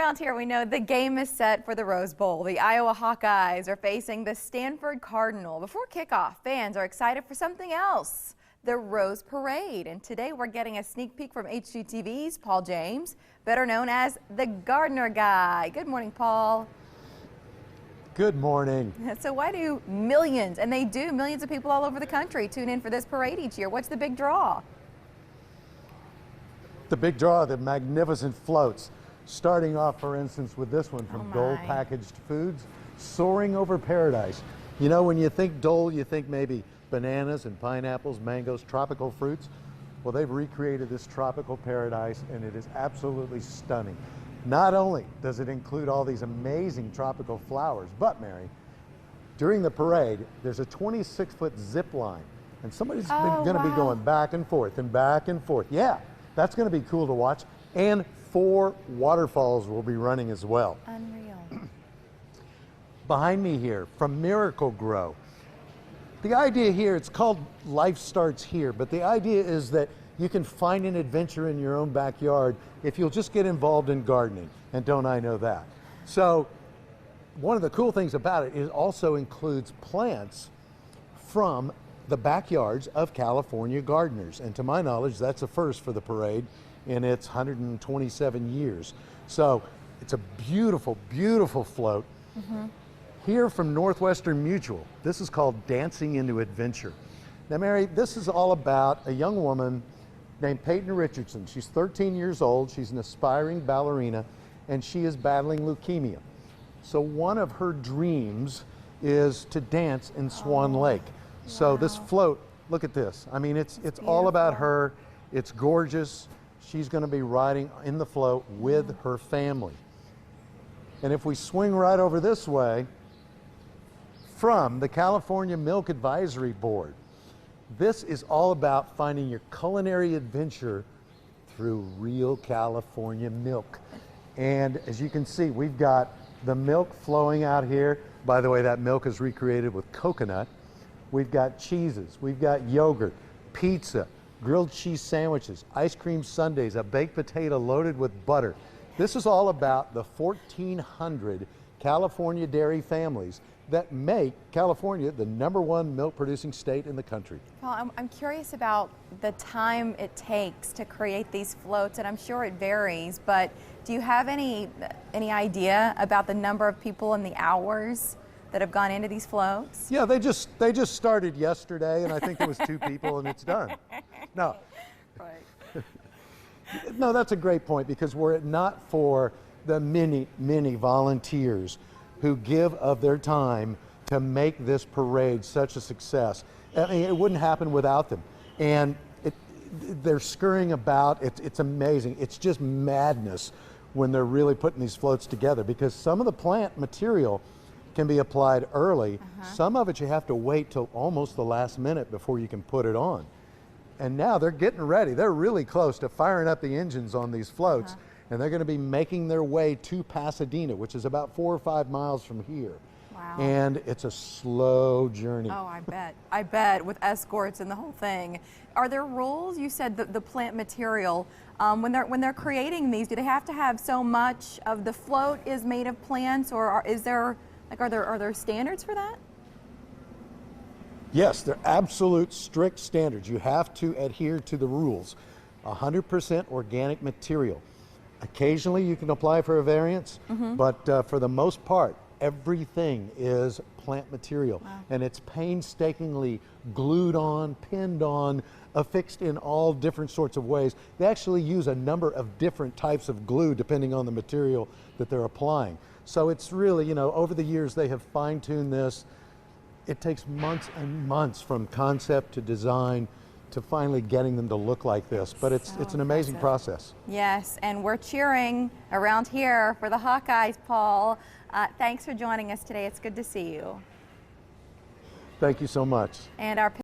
around here, we know the game is set for the Rose Bowl. The Iowa Hawkeyes are facing the Stanford Cardinal. Before kickoff, fans are excited for something else, the Rose Parade. And today we're getting a sneak peek from HGTV's Paul James, better known as the Gardner Guy. Good morning, Paul. Good morning. So why do millions, and they do, millions of people all over the country tune in for this parade each year? What's the big draw? The big draw, the magnificent floats. Starting off, for instance, with this one from Dole Packaged Foods, Soaring Over Paradise. You know, when you think Dole, you think maybe bananas and pineapples, mangoes, tropical fruits. Well, they've recreated this tropical paradise, and it is absolutely stunning. Not only does it include all these amazing tropical flowers, but Mary, during the parade, there's a 26-foot zip line, and somebody's going to be going back and forth and back and forth. Yeah, that's going to be cool to watch. And 4 waterfalls will be running as well. Unreal. Behind me here, from Miracle Grow. The idea here, it's called Life Starts Here, but the idea is that you can find an adventure in your own backyard if you'll just get involved in gardening, and don't I know that. So one of the cool things about it is also includes plants from the backyards of California gardeners, and to my knowledge that's a first for the parade in its 127 years. So it's a beautiful, beautiful float. Here from Northwestern Mutual, this is called Dancing into Adventure. Now Mary, this is all about a young woman named Peyton Richardson. She's 13 years old, she's an aspiring ballerina, and she is battling leukemia. So one of her dreams is to dance in Swan Lake. So this float, look at this. I mean, it's all about her. It's gorgeous. She's going to be riding in the float with her family. And if we swing right over this way, from the California Milk Advisory Board, this is all about finding your culinary adventure through real California milk. And as you can see, we've got the milk flowing out here. By the way, that milk is recreated with coconut. We've got cheeses, we've got yogurt, pizza, grilled cheese sandwiches, ice cream sundaes, a baked potato loaded with butter. This is all about the 1,400 California dairy families that make California the #1 milk producing state in the country. Well, I'm curious about the time it takes to create these floats, and I'm sure it varies, but do you have any idea about the number of people and the hours that have gone into these floats? Yeah, they just started yesterday, and I think there was 2 people and it's done. No. Right. No, that's a great point, because were it not for the many volunteers who give of their time to make this parade such a success, I mean, it wouldn't happen without them. And they're scurrying about. It's amazing. It's just madness when they're really putting these floats together, because some of the plant material can be applied early. Some of it you have to wait till almost the last minute before you can put it on. And now they're getting ready. They're really close to firing up the engines on these floats, and they're going to be making their way to Pasadena, which is about 4 or 5 miles from here. Wow. And it's a slow journey. Oh, I bet. I bet, with escorts and the whole thing. Are there rules? You said the plant material. When they're creating these, do they have to have so much of the float is made of plants, or are there standards for that? Yes, they're absolute strict standards. You have to adhere to the rules. 100% organic material. Occasionally you can apply for a variance, but for the most part, everything is plant material. And it's painstakingly glued on, pinned on, affixed in all different sorts of ways. They actually use a number of different types of glue depending on the material that they're applying. So it's really, you know, over the years they have fine-tuned this. It takes months and months from concept to design to finally getting them to look like this, but it's an amazing process. Yes, and we're cheering around here for the Hawkeyes, Paul. Thanks for joining us today. It's good to see you. Thank you so much. And our